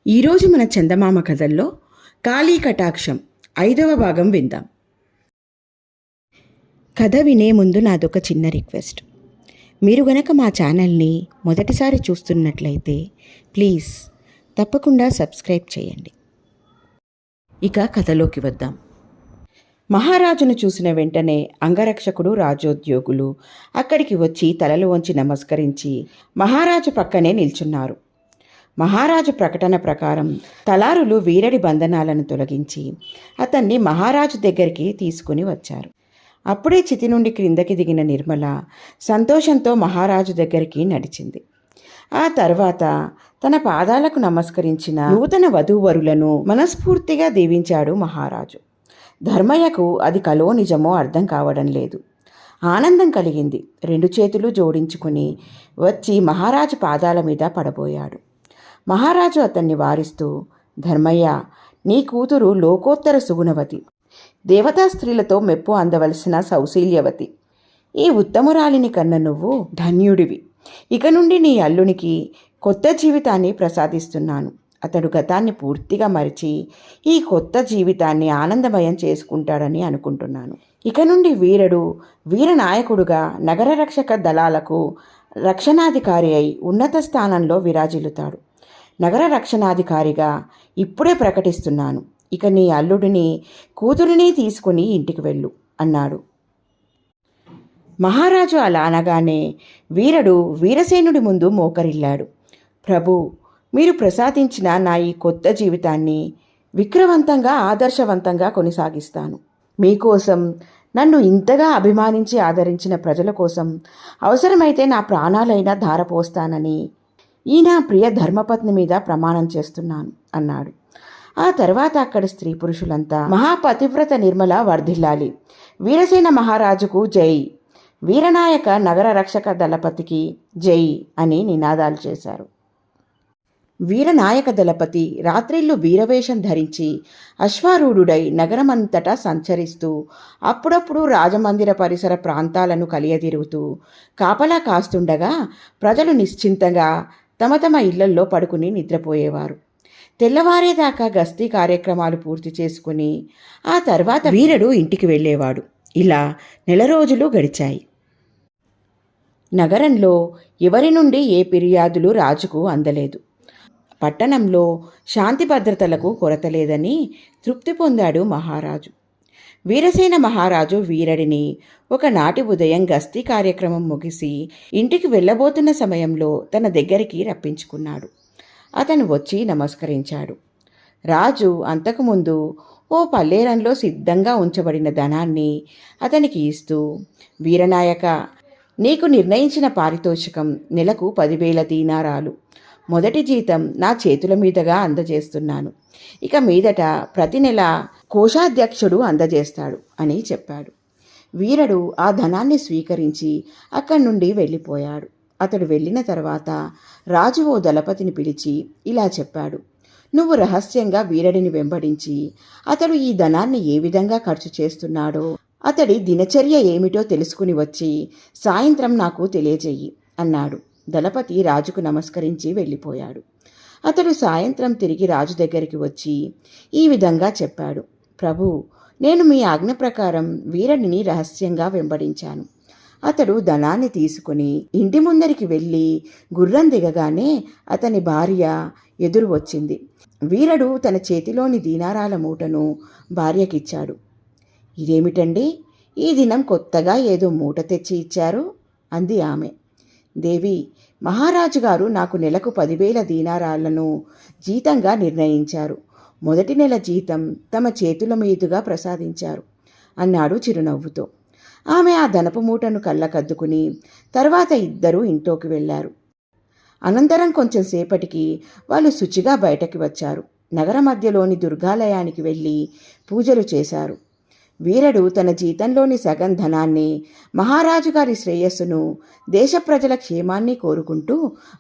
ఈరోజు మన చందమామ కథల్లో కాళీ కటాక్షం 5వ భాగం విందాం. కథ వినే ముందు నాదొక చిన్న రిక్వెస్ట్. మీరు గనక మా ఛానల్ని మొదటిసారి చూస్తున్నట్లయితే ప్లీజ్ తప్పకుండా సబ్స్క్రైబ్ చేయండి. ఇక కథలోకి వద్దాం. మహారాజును చూసిన వెంటనే అంగరక్షకుడు, రాజోద్యోగులు అక్కడికి వచ్చి తలలు వంచి నమస్కరించి మహారాజు పక్కనే నిల్చున్నారు. మహారాజు ప్రకటన ప్రకారం తలారులు వీరడి బంధనాలను తొలగించి అతన్ని మహారాజు దగ్గరికి తీసుకుని వచ్చారు. అప్పుడే చితి నుండి క్రిందకి దిగిన నిర్మల సంతోషంతో మహారాజు దగ్గరికి నడిచింది. ఆ తర్వాత తన పాదాలకు నమస్కరించిన నూతన వధూవరులను మనస్ఫూర్తిగా దీవించాడు మహారాజు. ధర్మయ్యకు అది కలో నిజమో అర్థం కావడం లేదు. ఆనందం కలిగింది. 2 చేతులు జోడించుకుని వచ్చి మహారాజు పాదాల మీద పడబోయాడు. మహారాజు అతన్ని వారిస్తూ, ధర్మయ్య, నీ కూతురు లోకోత్తర సుగుణవతి, దేవతా స్త్రీలతో మెప్పు అందవలసిన సౌశీల్యవతి. ఈ ఉత్తమురాలిని కన్న నువ్వు ధన్యుడివి. ఇక నుండి నీ అల్లునికి కొత్త జీవితాన్ని ప్రసాదిస్తున్నాను. అతడు గతాన్ని పూర్తిగా మరిచి ఈ కొత్త జీవితాన్ని ఆనందమయం చేసుకుంటాడని అనుకుంటున్నాను. ఇక నుండి వీరుడు వీరనాయకుడుగా నగర రక్షక దళాలకు రక్షణాధికారి అయి ఉన్నత స్థానంలో విరాజిల్లుతాడు. నగర రక్షణాధికారిగా ఇప్పుడే ప్రకటిస్తున్నాను. ఇక నీ అల్లుడిని, కూతురిని తీసుకుని ఇంటికి వెళ్ళు అన్నాడు. మహారాజు అలా అనగానే వీరుడు వీరసేనుడి ముందు మోకరిల్లాడు. ప్రభు, మీరు ప్రసాదించిన నా ఈ కొత్త జీవితాన్ని విక్రవంతంగా, ఆదర్శవంతంగా కొనసాగిస్తాను. మీకోసం, నన్ను ఇంతగా అభిమానించి ఆదరించిన ప్రజల కోసం అవసరమైతే నా ప్రాణాలైనా ధారపోస్తానని ఈ నా ప్రియ ధర్మపత్ని మీద ప్రమాణం చేస్తున్నాను అన్నాడు. ఆ తర్వాత అక్కడ స్త్రీ పురుషులంతా మహాపతివ్రత నిర్మల వర్ధిల్లాలి, వీరసేన మహారాజుకు జై, వీరనాయక నగర రక్షక దళపతికి జై అని నినాదాలు చేశారు. వీరనాయక దళపతి రాత్రిళ్ళు వీరవేషం ధరించి అశ్వారూఢుడై నగరమంతటా సంచరిస్తూ అప్పుడప్పుడు రాజమందిర పరిసర ప్రాంతాలను కలియదిరుగుతూ కాపలా కాస్తుండగా ప్రజలు నిశ్చింతగా తమ తమ ఇళ్లల్లో పడుకుని నిద్రపోయేవారు. తెల్లవారేదాకా గస్తీ కార్యక్రమాలు పూర్తి చేసుకుని ఆ తర్వాత వీరుడు ఇంటికి వెళ్ళేవాడు. ఇలా 1 నెల రోజులు గడిచాయి. నగరంలో ఎవరి నుండి ఏ ఫిర్యాదులు రాజుకు అందలేదు. పట్టణంలో శాంతి భద్రతలకు కొరత లేదని తృప్తి పొందాడు మహారాజు. వీరసేన మహారాజు వీరుడిని ఒకనాటి ఉదయం గస్తీ కార్యక్రమం ముగిసి ఇంటికి వెళ్ళబోతున్న సమయంలో తన దగ్గరికి రప్పించుకున్నాడు. అతను వచ్చి నమస్కరించాడు. రాజు అంతకుముందు ఓ పల్లేరంలో సిద్ధంగా ఉంచబడిన ధనాన్ని అతనికి ఇస్తూ, వీరనాయక, నీకు నిర్ణయించిన పారితోషికం నెలకు 10,000 దీనారాలు. మొదటి జీతం నా చేతుల మీదుగా అందజేస్తున్నాను. ఇక మీదట ప్రతి నెల కోశాధ్యక్షుడు అందజేస్తాడు అని చెప్పాడు. వీరుడు ఆ ధనాన్ని స్వీకరించి అక్కడి నుండి వెళ్ళిపోయాడు. అతడు వెళ్ళిన తర్వాత రాజు ఓ దళపతిని పిలిచి ఇలా చెప్పాడు. నువ్వు రహస్యంగా వీరుడిని వెంబడించి అతడు ఈ ధనాన్ని ఏ విధంగా ఖర్చు చేస్తున్నాడో, అతడి దినచర్య ఏమిటో తెలుసుకుని వచ్చి సాయంత్రం నాకు తెలియజేయి అన్నాడు. దళపతి రాజుకు నమస్కరించి వెళ్ళిపోయాడు. అతడు సాయంత్రం తిరిగి రాజు దగ్గరికి వచ్చి ఈ విధంగా చెప్పాడు. ప్రభు, నేను మీ ఆజ్ఞ ప్రకారం వీరుడిని రహస్యంగా వెంబడించాను. అతడు ధనాన్ని తీసుకుని ఇంటి ముందరికి వెళ్ళి గుర్రం దిగగానే అతని భార్య ఎదురు వచ్చింది. వీరుడు తన చేతిలోని దీనారాల మూటను భార్యకిచ్చాడు. ఇదేమిటండి, ఈ దినం కొత్తగా ఏదో మూట తెచ్చి ఇచ్చారు అంది ఆమె. దేవి, మహారాజు గారు నాకు నెలకు 10,000 దీనారాలను జీతంగా నిర్ణయించారు. మొదటి నెల జీతం తమ చేతుల మీదుగా ప్రసాదించారు అన్నాడు చిరునవ్వుతో. ఆమె ఆ ధనపు మూటను కళ్ళకద్దుకుని తర్వాత ఇద్దరూ ఇంట్లోకి వెళ్ళారు. అనంతరం కొంచెం సేపటికి వాళ్ళు శుచిగా బయటకి వచ్చారు. నగర మధ్యలోని దుర్గాలయానికి వెళ్ళి పూజలు చేశారు. వీరుడు తన జీతంలోని సగం ధనాన్ని మహారాజు గారి శ్రేయస్సును, దేశ ప్రజల క్షేమాన్ని కోరుకుంటూ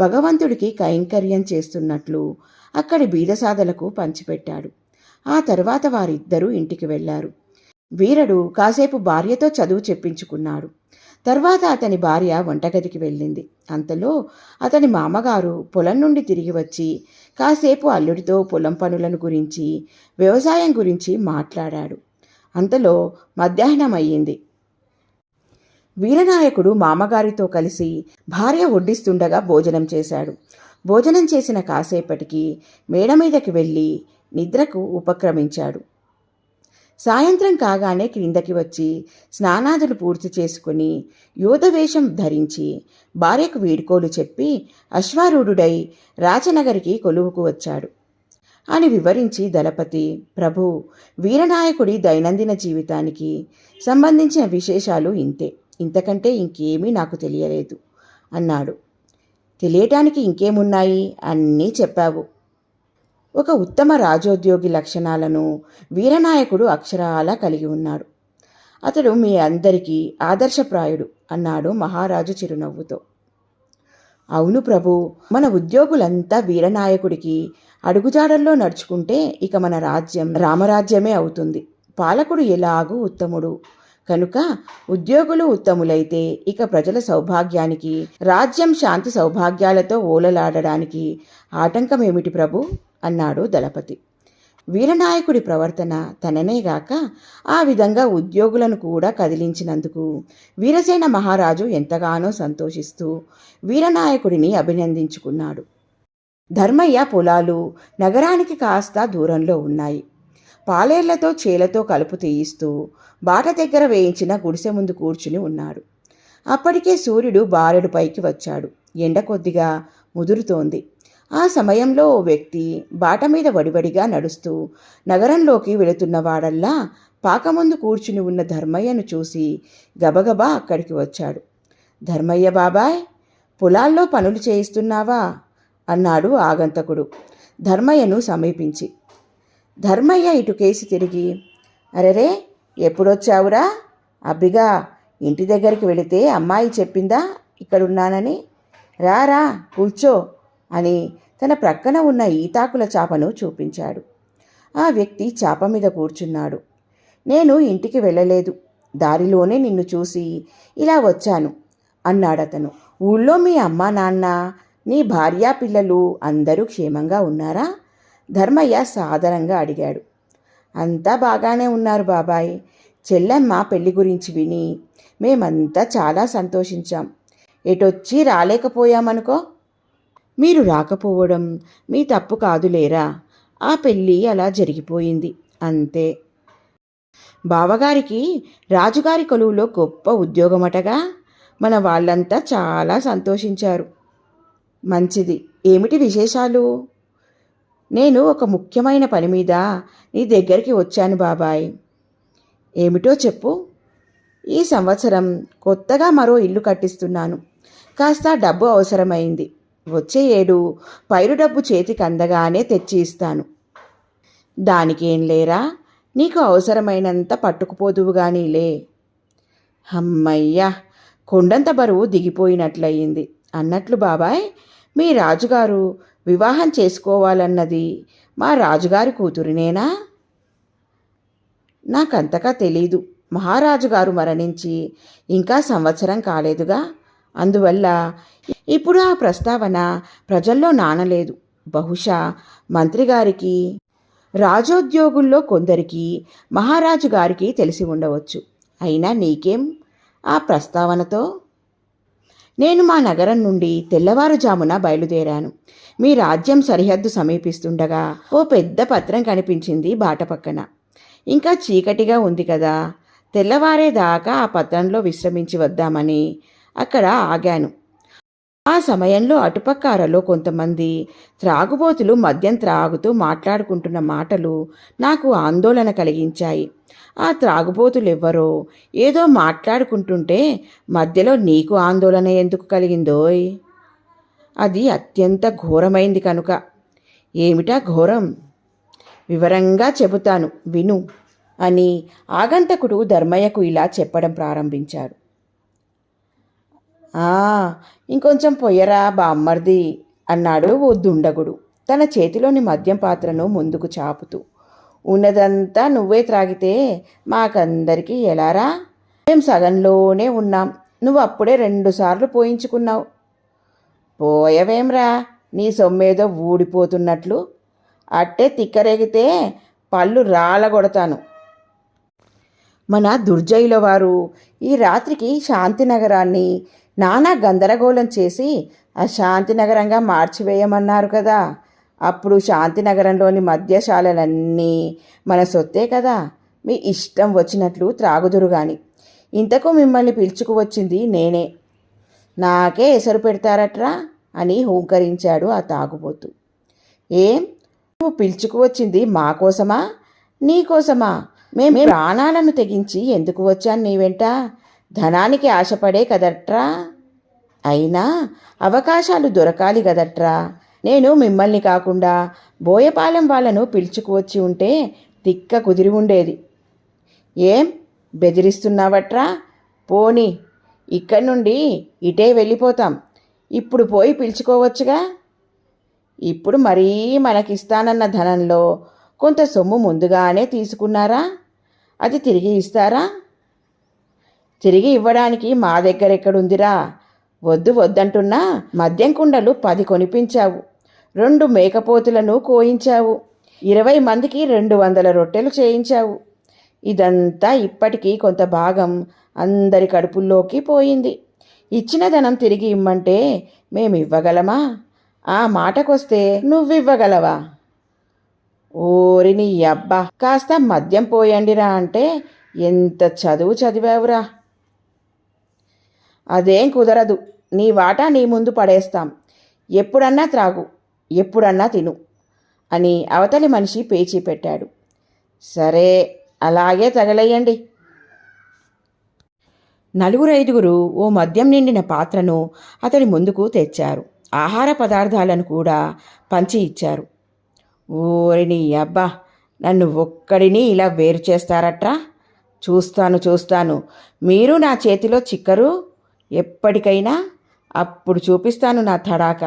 భగవంతుడికి కైంకర్యం చేస్తున్నట్లు అక్కడి బీదసాదలకు పంచిపెట్టాడు. ఆ తర్వాత వారిద్దరూ ఇంటికి వెళ్ళారు. వీరడు కాసేపు భార్యతో చదువు చెప్పించుకున్నాడు. తర్వాత అతని భార్య వంటగదికి వెళ్ళింది. అంతలో అతని మామగారు పొలం నుండి తిరిగి వచ్చి కాసేపు అల్లుడితో పొలం పనులను గురించి, వ్యవసాయం గురించి మాట్లాడాడు. అంతలో మధ్యాహ్నం అయ్యింది. వీరనాయకుడు మామగారితో కలిసి భార్య వడ్డిస్తుండగా భోజనం చేశాడు. భోజనం చేసిన కాసేపటికి మేడ మీదకి వెళ్ళి నిద్రకు ఉపక్రమించాడు. సాయంత్రం కాగానే క్రిందకి వచ్చి స్నానాదులు పూర్తి చేసుకుని యోధవేషం ధరించి భార్యకు వీడ్కోలు చెప్పి అశ్వారూఢుడై రాచనగరికి కొలువుకు వచ్చాడు అని వివరించి దళపతి, ప్రభు, వీరనాయకుడి దైనందిన జీవితానికి సంబంధించిన విశేషాలు ఇంతే, ఇంతకంటే ఇంకేమీ నాకు తెలియలేదు అన్నాడు. తెలియటానికి ఇంకేమున్నాయి, అన్నీ చెప్పావు. ఒక ఉత్తమ రాజోద్యోగి లక్షణాలను వీరనాయకుడు అక్షరాలా కలిగి ఉన్నాడు. అతడు మీ అందరికీ ఆదర్శప్రాయుడు అన్నాడు మహారాజు చిరునవ్వుతో. అవును ప్రభు, మన ఉద్యోగులంతా వీరనాయకుడికి అడుగుజాడల్లో నడుచుకుంటే ఇక మన రాజ్యం రామరాజ్యమే అవుతుంది. పాలకుడు ఎలాగూ ఉత్తముడు కనుక ఉద్యోగులు ఉత్తములైతే ఇక ప్రజల సౌభాగ్యానికి, రాజ్యం శాంతి సౌభాగ్యాలతో ఓలలాడడానికి ఆటంకమేమిటి ప్రభు అన్నాడు దళపతి. వీరనాయకుడి ప్రవర్తన తననేగాక ఆ విధంగా ఉద్యోగులను కూడా కదిలించినందుకు వీరసేన మహారాజు ఎంతగానో సంతోషిస్తూ వీరనాయకుడిని అభినందించుకున్నాడు. ధర్మయ్య పొలాలు నగరానికి కాస్త దూరంలో ఉన్నాయి. పాలేర్లతో చేలతో కలుపు తీయిస్తూ బాట దగ్గర వేయించిన గుడిసె ముందు కూర్చుని ఉన్నాడు. అప్పటికే సూర్యుడు బారెడు పైకి వచ్చాడు. ఎండ కొద్దిగా ముదురుతోంది. ఆ సమయంలో ఓ వ్యక్తి బాట మీద వడివడిగా నడుస్తూ నగరంలోకి వెళుతున్నవాడల్లా పాక ముందు కూర్చుని ఉన్న ధర్మయ్యను చూసి గబగబా అక్కడికి వచ్చాడు. ధర్మయ్య బాబాయ్, పొలాల్లో పనులు చేయిస్తున్నావా అన్నాడు ఆగంతకుడు ధర్మయ్యను సమీపించి. ధర్మయ్య ఇటుకేసి తిరిగి, అరెరే, ఎప్పుడొచ్చావురా? అబ్బిగా, ఇంటి దగ్గరికి వెళితే అమ్మాయి చెప్పిందా ఇక్కడున్నానని? రారా కూర్చో అని తన ప్రక్కన ఉన్న ఈతాకుల చాపను చూపించాడు. ఆ వ్యక్తి చాప మీద కూర్చున్నాడు. నేను ఇంటికి వెళ్ళలేదు, దారిలోనే నిన్ను చూసి ఇలా వచ్చాను అన్నాడతను. ఊళ్ళో మీ అమ్మా నాన్న, నీ భార్యా పిల్లలు అందరూ క్షేమంగా ఉన్నారా? ధర్మయ్య సాదరంగా అడిగాడు. అంతా బాగానే ఉన్నారు బాబాయ్. చెల్లెమ్మ పెళ్లి గురించి విని మేమంతా చాలా సంతోషించాం. ఎటొచ్చి రాలేకపోయామనుకో. మీరు రాకపోవడం మీ తప్పు కాదులేరా. ఆ పెళ్ళి అలా జరిగిపోయింది అంతే. బావగారికి రాజుగారి కొలువులో గొప్ప ఉద్యోగమటగా. మన వాళ్ళంతా చాలా సంతోషించారు. మంచిది. ఏమిటి విశేషాలు? నేను ఒక ముఖ్యమైన పని మీద నీ దగ్గరికి వచ్చాను బాబాయ్. ఏమిటో చెప్పు. ఈ సంవత్సరం కొత్తగా మరో ఇల్లు కట్టిస్తున్నాను. కాస్త డబ్బు అవసరమైంది. వచ్చే ఏడు పైరు డబ్బు చేతికి అందగానే తెచ్చి ఇస్తాను. దానికేం లేరా, నీకు అవసరమైనంత పట్టుకుపోదువుగానీలే. అమ్మయ్యా, కొండంత బరువు దిగిపోయినట్లయింది. అన్నట్లు బాబాయ్, మీ రాజుగారు వివాహం చేసుకోవాలన్నది మా రాజుగారి కూతురినేనా? నాకంతగా తెలీదు. మహారాజుగారు మరణించి ఇంకా సంవత్సరం కాలేదుగా. అందువల్ల ఇప్పుడు ఆ ప్రస్తావన ప్రజల్లో నానలేదు. బహుశా మంత్రిగారికి, రాజోద్యోగుల్లో కొందరికి, మహారాజు గారికి తెలిసి ఉండవచ్చు. అయినా నీకేం ఆ ప్రస్తావనతో? నేను మా నగరం నుండి తెల్లవారుజామున బయలుదేరాను. మీ రాజ్యం సరిహద్దు సమీపిస్తుండగా ఓ పెద్ద పత్రం కనిపించింది బాట పక్కన. ఇంకా చీకటిగా ఉంది కదా, తెల్లవారేదాకా ఆ పత్రంలో విశ్రమించి వద్దామని అక్కడ ఆగాను. ఆ సమయంలో అటుపక్క అరలో కొంతమంది త్రాగుబోతులు మద్యం త్రాగుతూ మాట్లాడుకుంటున్న మాటలు నాకు ఆందోళన కలిగించాయి. ఆ త్రాగుబోతులెవ్వరో ఏదో మాట్లాడుకుంటుంటే మధ్యలో నీకు ఆందోళన ఎందుకు కలిగిందోయ్? అది అత్యంత ఘోరమైంది కనుక. ఏమిటా ఘోరం? వివరంగా చెబుతాను విను అని ఆగంతకుడు ధర్మయ్యకు ఇలా చెప్పడం ప్రారంభించాడు. ఇంకొంచెం పొయ్యరా బామ్మర్ది అన్నాడు ఓ దుండగుడు తన చేతిలోని మద్యం పాత్రను ముందుకు చాపుతూ. ఉన్నదంతా నువ్వే త్రాగితే మాకందరికీ ఎలారా? మేం సగంలోనే ఉన్నాం, నువ్వు అప్పుడే 2 సార్లు పోయించుకున్నావు. పోయవేమ్రా, నీ సొమ్మేదో ఊడిపోతున్నట్లు. అట్టే తిక్కరేగితే పళ్ళు రాలగొడతాను. మన దుర్జయుల వారు ఈ రాత్రికి శాంతినగరాన్ని నానా గందరగోళం చేసి అశాంతినగరంగా మార్చివేయమన్నారు కదా. అప్పుడు శాంతినగరంలోని మద్యశాలలన్నీ మన సొత్తే కదా. మీ ఇష్టం వచ్చినట్లు త్రాగుదురు గాని. ఇంతకు మిమ్మల్ని పిలుచుకువచ్చింది నేనే. నాకే ఎసరు పెడతారట్రా అని హూంకరించాడు ఆ తాగుబోతు. ఏం, నువ్వు పిలుచుకువచ్చింది మా కోసమా, నీకోసమా? మేము ప్రాణాలను తెగించి ఎందుకు వచ్చాను నీ వెంట? ధనానికి ఆశపడే కదట్రా. అయినా అవకాశాలు దొరకాలి కదట్రా. నేను మిమ్మల్ని కాకుండా బోయపాలెం వాళ్ళను పిలుచుకువచ్చి ఉంటే తిక్క కుదిరి ఉండేది. ఏం బెదిరిస్తున్నావట్రా? పోనీ, ఇక్కడి నుండి ఇటే వెళ్ళిపోతాం. ఇప్పుడు పోయి పిలుచుకోవచ్చుగా. ఇప్పుడు మరీ మనకిస్తానన్న ధనంలో కొంత సొమ్ము ముందుగానే తీసుకున్నారా? అది తిరిగి ఇస్తారా? తిరిగి ఇవ్వడానికి మా దగ్గర ఎక్కడుందిరా? వద్దు వద్దంటున్నా మద్యం కుండలు 10 కొనిపించావు, 2 మేకపోతులను కోయించావు, 20 మందికి 200 రొట్టెలు చేయించావు. ఇదంతా ఇప్పటికీ కొంత భాగం అందరి కడుపుల్లోకి పోయింది. ఇచ్చిన ధనం తిరిగి ఇమ్మంటే మేమివ్వగలమా? ఆ మాటకొస్తే నువ్వివ్వగలవా? ఓరి నీ అబ్బా, కాస్త మద్యం పోయండిరా అంటే ఎంత చదువు చదివావురా? అదేం కుదరదు. నీ వాటా నీ ముందు పడేస్తాం. ఎప్పుడన్నా త్రాగు, ఎప్పుడన్నా తిను అని అవతలి మనిషి పేచీ పెట్టాడు. సరే, అలాగే తగలయ్యండి. 4-5 ఓ మద్యం నిండిన పాత్రను అతడి ముందుకు తెచ్చారు. ఆహార పదార్థాలను కూడా పంచి ఇచ్చారు. ఓరి నీ అబ్బా, నన్ను ఒక్కడిని ఇలా వేరు చేస్తారట్రా? చూస్తాను. మీరు నా చేతిలో చిక్కరు. ఎప్పటికైనా అప్పుడు చూపిస్తాను నా తడాక.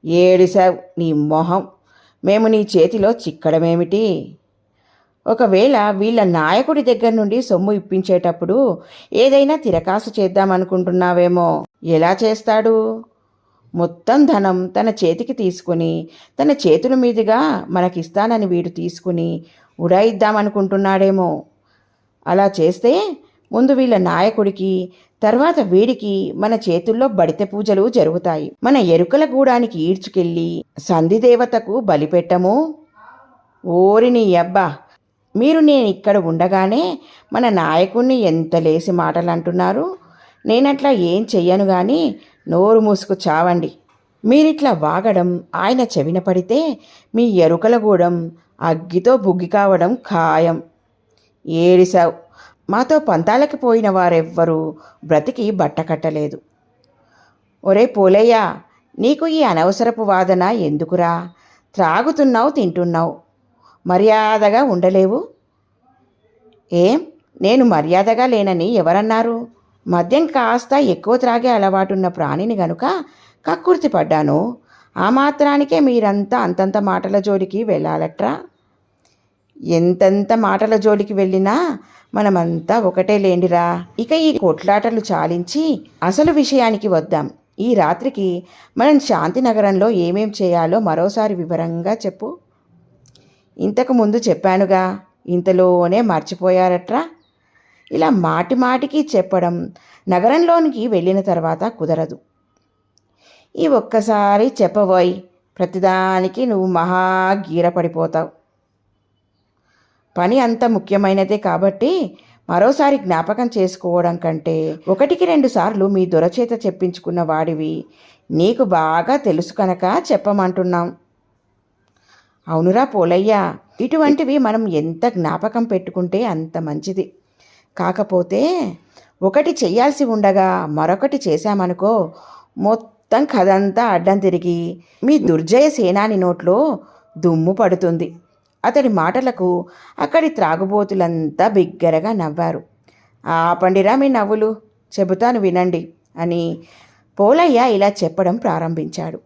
ఏడిసావు నీ మొహం. మేము నీ చేతిలో చిక్కడమేమిటి? ఒకవేళ వీళ్ళ నాయకుడి దగ్గర నుండి సొమ్ము ఇప్పించేటప్పుడు ఏదైనా తిరకాసు చేద్దామనుకుంటున్నావేమో. ఎలా చేస్తాడు? మొత్తం ధనం తన చేతికి తీసుకుని తన చేతుల మీదుగా మనకిస్తానని వీడు తీసుకుని ఉడాయిద్దామనుకుంటున్నాడేమో. అలా చేస్తే ముందు వీళ్ళ నాయకుడికి, తర్వాత వీడికి మన చేతుల్లో బడితె పూజలు జరుగుతాయి. మన ఎరుకల గూడానికి ఈడ్చుకెళ్ళి సంధిదేవతకు బలిపెట్టము. ఓరి నీ అబ్బా, మీరు నేనిక్కడ ఉండగానే మన నాయకుణ్ణి ఎంత లేసి మాటలు అంటున్నారు. నేనట్లా ఏం చెయ్యను గాని నోరు మూసుకు చావండి. మీరిట్లా వాగడం ఆయన చెవిన పడితే మీ ఎరుకల గూడెం అగ్గితో బుగ్గి కావడం ఖాయం. ఏడిసావు. మాతో పంతాలకి పోయిన వారెవ్వరూ బ్రతికి బట్టకట్టలేదు. ఒరే పోలయ్య, నీకు ఈ అనవసరపు వాదన ఎందుకురా? త్రాగుతున్నావు, తింటున్నావు, మర్యాదగా ఉండలేవు. ఏం, నేను మర్యాదగా లేనని ఎవరన్నారు? మద్యం కాస్త ఎక్కువ త్రాగే అలవాటున్న ప్రాణిని గనుక కక్కుర్తి పడ్డాను. ఆ మాత్రానికే మీరంతా అంతంత మాటల జోలికి వెళ్ళాలట్రా? ఎంతెంత మాటల జోలికి వెళ్ళినా మనమంతా ఒకటే లేండిరా. ఇక ఈ కొట్లాటలు చాలించి అసలు విషయానికి వద్దాం. ఈ రాత్రికి మనం శాంతినగరంలో ఏమేం చేయాలో మరోసారి వివరంగా చెప్పు. ఇంతకు ముందు చెప్పానుగా, ఇంతలోనే మర్చిపోయారట్రా? ఇలా మాటిమాటికి చెప్పడం నగరంలోనికి వెళ్ళిన తర్వాత కుదరదు. ఈ ఒక్కసారి చెప్పబోయ్, ప్రతిదానికి నువ్వు మహా గీరపడిపోతావు. పని అంత ముఖ్యమైనదే కాబట్టి మరోసారి జ్ఞాపకం చేసుకోవడం కంటే 1-2 సార్లు మీ దొరచేత చెప్పించుకున్న వాడివి, నీకు బాగా తెలుసు కనుక చెప్పమంటున్నాం. అవునురా పోలయ్య, ఇటువంటివి మనం ఎంత జ్ఞాపకం పెట్టుకుంటే అంత మంచిది. కాకపోతే ఒకటి చెయ్యాల్సి ఉండగా మరొకటి చేశామనుకో, మొత్తం కథంతా అడ్డం తిరిగి మీ దుర్జయ సేనాని నోట్లో దుమ్ము పడుతుంది. అతడి మాటలకు అక్కడి త్రాగుబోతులంతా బిగ్గరగా నవ్వారు. ఆపండిరా మీ నవ్వులు, చెబుతాను వినండి అని పోలయ్య ఇలా చెప్పడం ప్రారంభించాడు.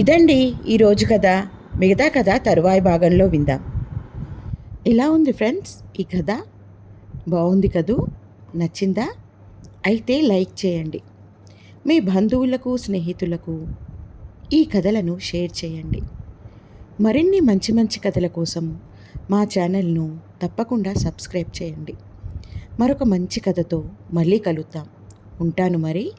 ఇదండి ఈరోజు కథ. మిగతా కథ తరువాయి భాగంలో విందాం. ఎలా ఉంది ఫ్రెండ్స్ ఈ కథ? బాగుంది కదూ? నచ్చిందా? అయితే లైక్ చేయండి. మీ బంధువులకు, స్నేహితులకు ఈ కథలను షేర్ చేయండి. మరిన్ని మంచి మంచి కథల కోసం మా ఛానల్ను తప్పకుండా సబ్స్క్రైబ్ చేయండి. మరొక మంచి కథతో మళ్ళీ కలుద్దాం. ఉంటాను మరి.